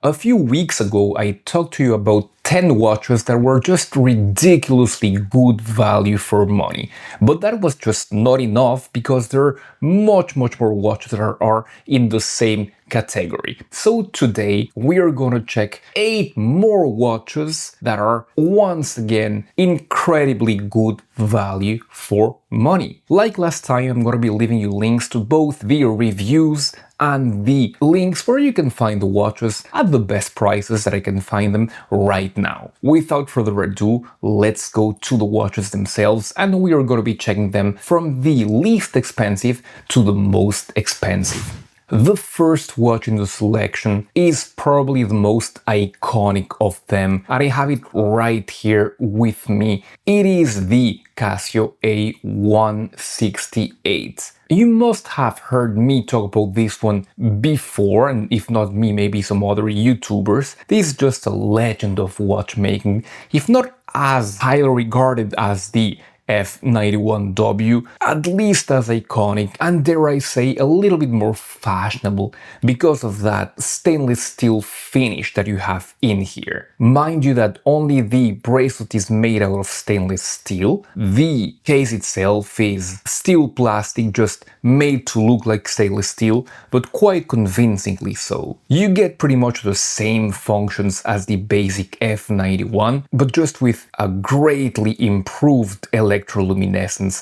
A few weeks ago, I talked to you about 10 watches that were just ridiculously good value for money. But that was just not enough because there are much more watches that are in the same category. So today we are going to check 8 more watches that are once again incredibly good value for money. Like last time, I'm going to be leaving you links to both the reviews and the links where you can find the watches at the best prices that I can find them right now. Without further ado, let's go to the watches themselves, and we are going to be checking them from the least expensive to the most expensive. The first watch in the selection is probably the most iconic of them, and I have it right here with me. It is the Casio A168. You must have heard me talk about this one before, and if not me, maybe some other YouTubers. This is just a legend of watchmaking, if not as highly regarded as the F91W, at least as iconic, and dare I say a little bit more fashionable because of that stainless steel finish that you have in here. Mind you that only the bracelet is made out of stainless steel. The case itself is steel plastic, just made to look like stainless steel, but quite convincingly so. You get pretty much the same functions as the basic F91, but just with a greatly improved electroluminescence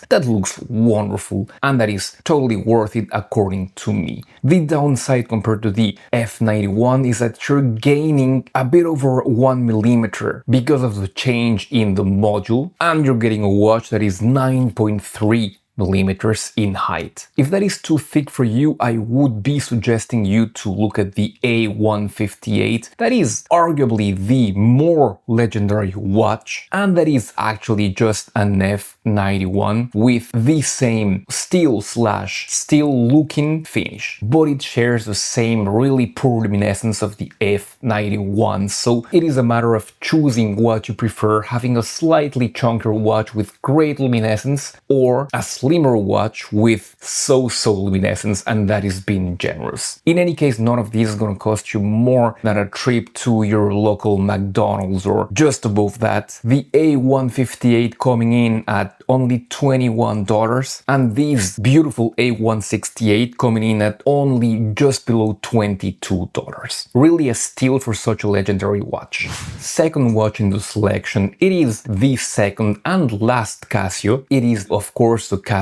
that looks wonderful and that is totally worth it according to me. The downside compared to the F91 is that you're gaining a bit over 1 millimeter because of the change in the module, and you're getting a watch that is 9.3 millimeters in height. If that is too thick for you, I would be suggesting you to look at the A158. That is arguably the more legendary watch, and that is actually just an F91 with the same steel looking finish, but it shares the same really poor luminescence of the F91. So it is a matter of choosing what you prefer, having a slightly chunkier watch with great luminescence or a slimmer watch with so-so luminescence, and that is being generous. In any case, none of these is going to cost you more than a trip to your local McDonald's or just above that. The A158 coming in at only $21, and these beautiful A168 coming in at only just below $22. Really a steal for such a legendary watch. Second watch in the selection, it is the second and last Casio. It is of course the Casio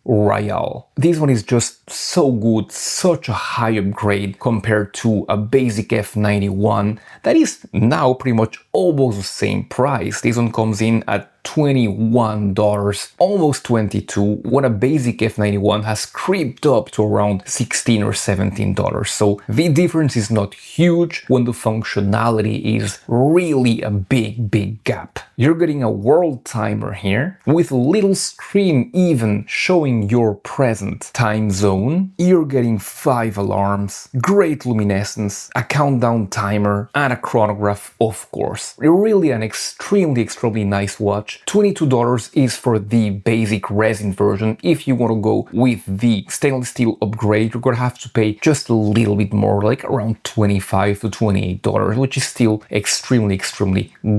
Royale. This one is just so good, such a high upgrade compared to a basic F91 that is now pretty much almost the same price. This one comes in at $21, almost $22, when a basic F91 has creeped up to around $16 or $17. So the difference is not huge when the functionality is really a big gap. You're getting a world timer here with a little screen even showing your present time zone. You're getting 5 alarms, great luminescence, a countdown timer, and a chronograph, of course. Really an extremely nice watch. $22 is for the basic resin version. If you want to go with the stainless steel upgrade, you're gonna have to pay just a little bit more, like around $25 to $28, which is still extremely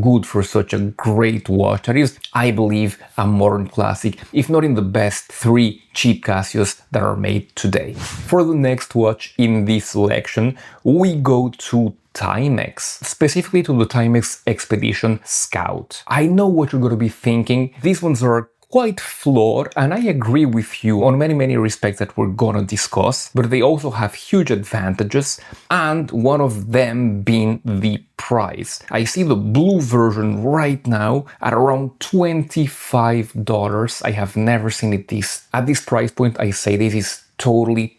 good for such a great watch. That is, I believe, a modern classic, if not in the best 3 cheap Casios that are made today. For the next watch in this selection, we go to Timex, specifically to the Timex Expedition Scout. I know what you're going to be thinking. These ones are quite flawed, and I agree with you on many respects that we're gonna discuss, but they also have huge advantages, and one of them being the price. I see the blue version right now at around $25. I have never seen it at this price point. I say this is totally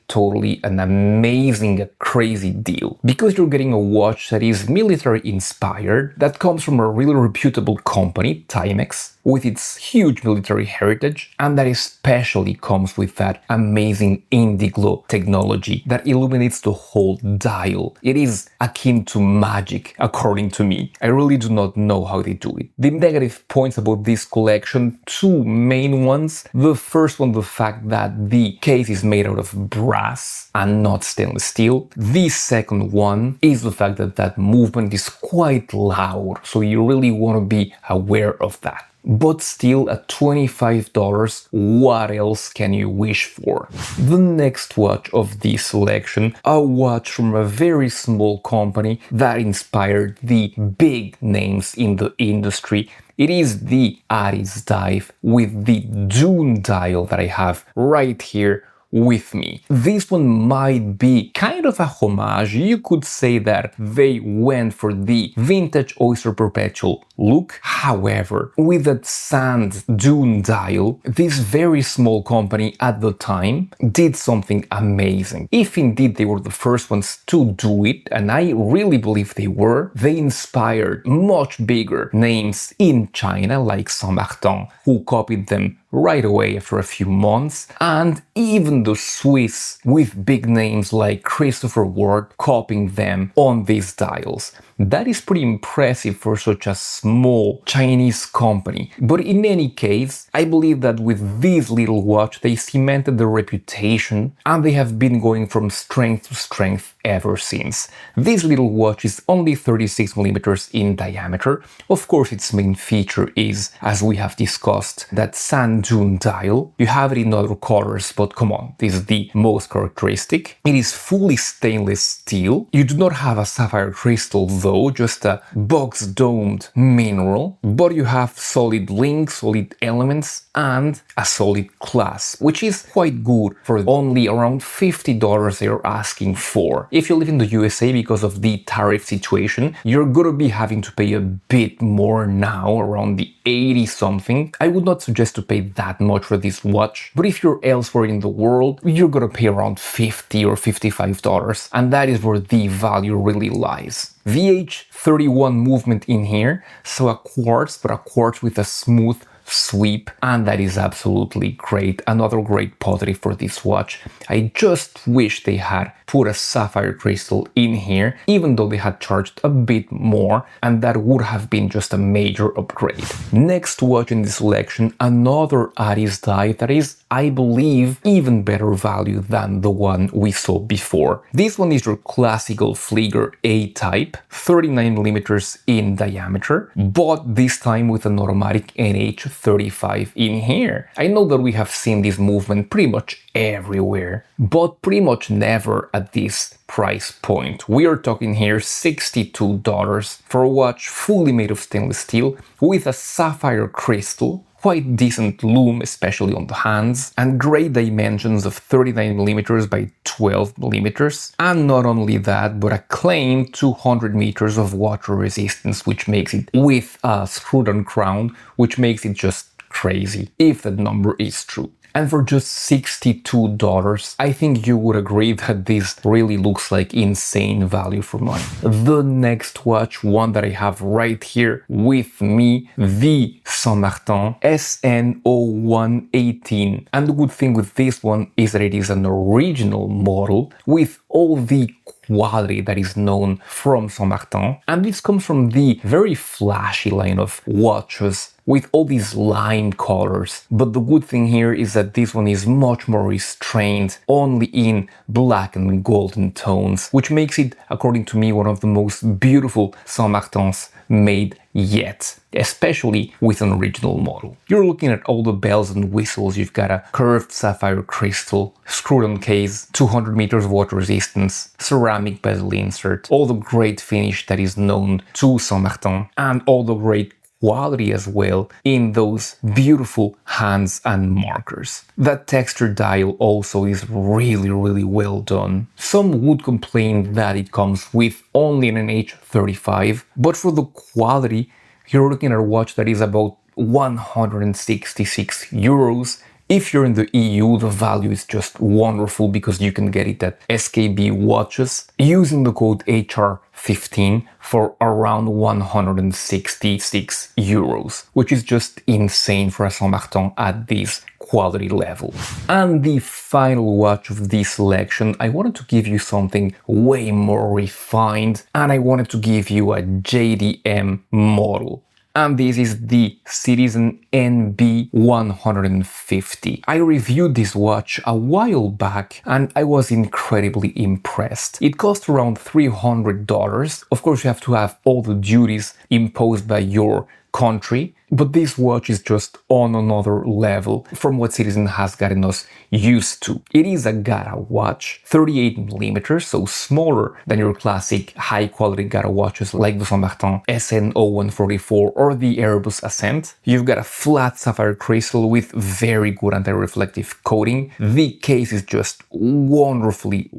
an amazing, crazy deal, because you're getting a watch that is military inspired, that comes from a really reputable company, Timex, with its huge military heritage, and that especially comes with that amazing indigo technology that illuminates the whole dial. It is akin to magic, according to me. I really do not know how they do it. The negative points about this collection, 2 main ones. The first one, the fact that the case is made out of brass brass and not stainless steel. The second one is the fact that that movement is quite loud, so you really want to be aware of that. But still, at $25, what else can you wish for? The next watch of this selection, a watch from a very small company that inspired the big names in the industry. It is the Addiesdive with the Dune dial that I have right here with me. This one might be kind of a homage. You could say that they went for the vintage Oyster Perpetual look. However, with that sand dune dial, this very small company at the time did something amazing. If indeed they were the first ones to do it, and I really believe they were, they inspired much bigger names in China like Saint Martin, who copied them right away after a few months, and even the Swiss with big names like Christopher Ward copying them on these dials. That is pretty impressive for such a small Chinese company. But in any case, I believe that with this little watch they cemented their reputation and they have been going from strength to strength ever since. This little watch is only 36mm in diameter. Of course, its main feature is, as we have discussed, that sand dune dial. You have it in other colors, but come on, this is the most characteristic. It is fully stainless steel. You do not have a sapphire crystal though, just a box-domed mineral, but you have solid links, solid elements, and a solid clasp, which is quite good for only around $50 they're asking for. If you live in the USA, because of the tariff situation, you're gonna be having to pay a bit more now, around the 80 something. I would not suggest to pay that much for this watch, but if you're elsewhere in the world, you're gonna pay around $50 or $55, and that is where the value really lies. VH31 movement in here, so a quartz, but a quartz with a smooth sweep, and that is absolutely great. Another great positive for this watch. I just wish they had put a sapphire crystal in here, even though they had charged a bit more, and that would have been just a major upgrade. Next watch in this selection, another Addiesdive that is, I believe, even better value than the one we saw before. This one is your classical Flieger A-type, 39mm in diameter, but this time with an automatic NH35 in here. I know that we have seen this movement pretty much everywhere, but pretty much never at this price point. We are talking here $62 for a watch fully made of stainless steel with a sapphire crystal, quite decent lume, especially on the hands, and great dimensions of 39mm by 12mm. And not only that, but a claimed 200 meters of water resistance, which makes it, with a screwed-on crown, which makes it just crazy, if that number is true. And for just $62, I think you would agree that this really looks like insane value for money. The next watch, one that I have right here with me, the Saint Martin SN0118. And the good thing with this one is that it is an original model with all the quality that is known from Saint Martin. And this comes from the very flashy line of watches with all these lime colors. But the good thing here is that this one is much more restrained, only in black and golden tones, which makes it, according to me, one of the most beautiful Saint Martins made yet, especially with an original model. You're looking at all the bells and whistles. You've got a curved sapphire crystal, screwed-on case, 200 meters of water resistance, ceramic bezel insert, all the great finish that is known to Saint Martin, and all the great quality as well in those beautiful hands and markers. That texture dial also is really well done. Some would complain that it comes with only an NH35, but for the quality, you're looking at a watch that is about 166 euros. If you're in the EU, the value is just wonderful because you can get it at SKB Watches using the code HR15 for around 166 euros, which is just insane for a Saint Martin at this quality level. And the final watch of this selection, I wanted to give you something way more refined, and I wanted to give you a JDM model. and this is the Citizen NB150. I reviewed this watch a while back and I was incredibly impressed. It cost around $300. Of course, you have to have all the duties imposed by your country, but this watch is just on another level from what Citizen has gotten us used to. It is a Gara watch, 38mm, so smaller than your classic high-quality Gara watches like the Saint Martin SN0144 or the Airbus Ascent. You've got a flat sapphire crystal with very good anti-reflective coating. The case is just wonderfully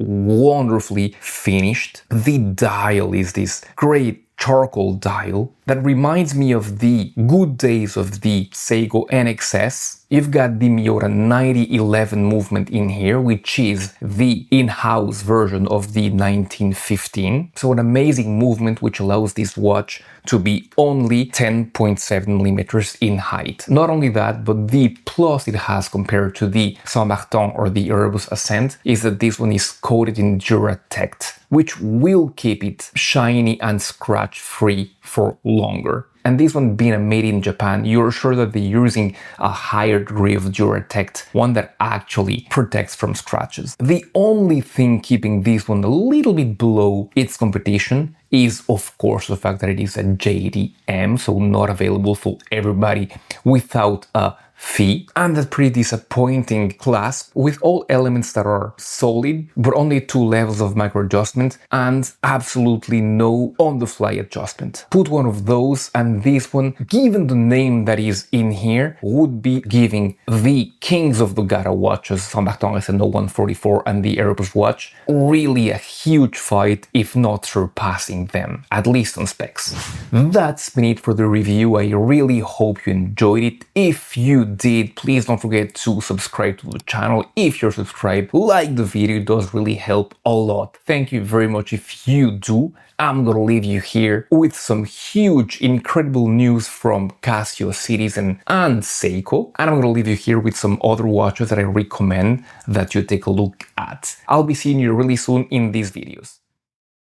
finished. The dial is this great charcoal dial that reminds me of the good days of the Seiko NXS. You've got the Miura 9011 movement in here, which is the in-house version of the 1915. So an amazing movement which allows this watch to be only 10.7mm in height. Not only that, but the plus it has compared to the Saint Martin or the Airbus Ascent is that this one is coated in Duratect, which will keep it shiny and scratch-free for longer. And this one being made in Japan, you're sure that they're using a higher degree of Duratect, one that actually protects from scratches. The only thing keeping this one a little bit below its competition is, of course, the fact that it is a JDM, so not available for everybody without a fee, and that pretty disappointing clasp with all elements that are solid, but only 2 levels of micro adjustment and absolutely no on-the-fly adjustment. Put one of those and this one, given the name that is in here, would be giving the kings of the Gara watches, Saint Martin SN0144 and the Airbus watch, really a huge fight, if not surpassing them, at least on specs. That's been it for the review. I really hope you enjoyed it. If you did, please don't forget to subscribe to the channel. If you're subscribed, like the video, it does really help a lot. Thank you very much if you do. I'm gonna leave you here with some huge, incredible news from Casio, Citizen, and Seiko. And I'm gonna leave you here with some other watches that I recommend that you take a look at. I'll be seeing you really soon in these videos.